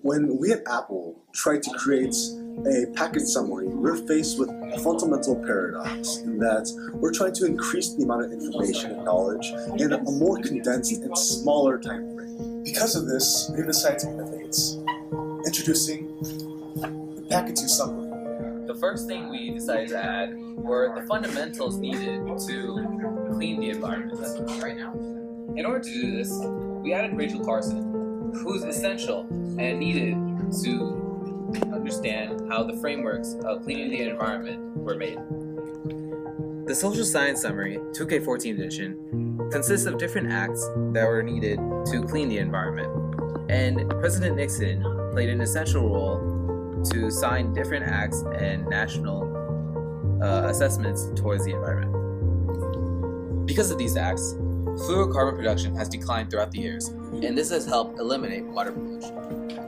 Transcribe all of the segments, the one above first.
When we at Apple try to create a package summary, we're faced with a fundamental paradox in that we're trying to increase the amount of information and knowledge in a more condensed and smaller time frame. Because of this, we've decided to innovate, introducing the package summary. The first thing we decided to add were the fundamentals needed to clean the environment right now. In order to do this, we added Rachel Carson, who's essential and needed to understand how the frameworks of cleaning the environment were made. The Social Science Summary, 2K14 edition, consists of different acts that were needed to clean the environment, and President Nixon played an essential role to sign different acts and national assessments towards the environment. Because of these acts, fluorocarbon production has declined throughout the years, and this has helped eliminate water pollution.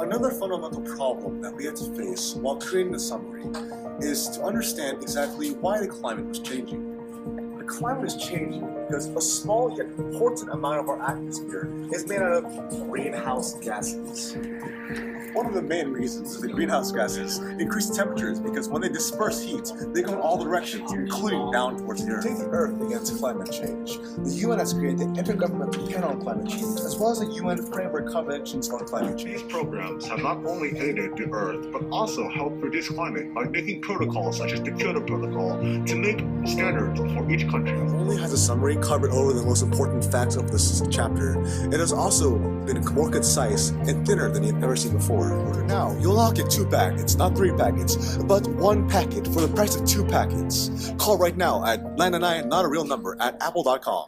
Another fundamental problem that we had to face while creating the summary is to understand exactly why the climate was changing. The climate is changing because a small yet important amount of our atmosphere is made out of greenhouse gases. One of the main reasons for the greenhouse gases increase temperatures because when they disperse heat, they go in all directions, including down towards the Earth. To take the Earth against climate change, the UN has created the Intergovernmental Panel on Climate Change, as well as the UN Framework Conventions on Climate Change. These programs have not only aided the Earth, but also helped reduce climate by making protocols such as the Kyoto Protocol to make standards for each country. Not only has the summary covered over the most important facts of this chapter, it has also been more concise and thinner than you've ever seen before. Now, you'll now get 2 packets, not 3 packets, but 1 packet for the price of 2 packets. Call right now at 999, not a real number, at apple.com.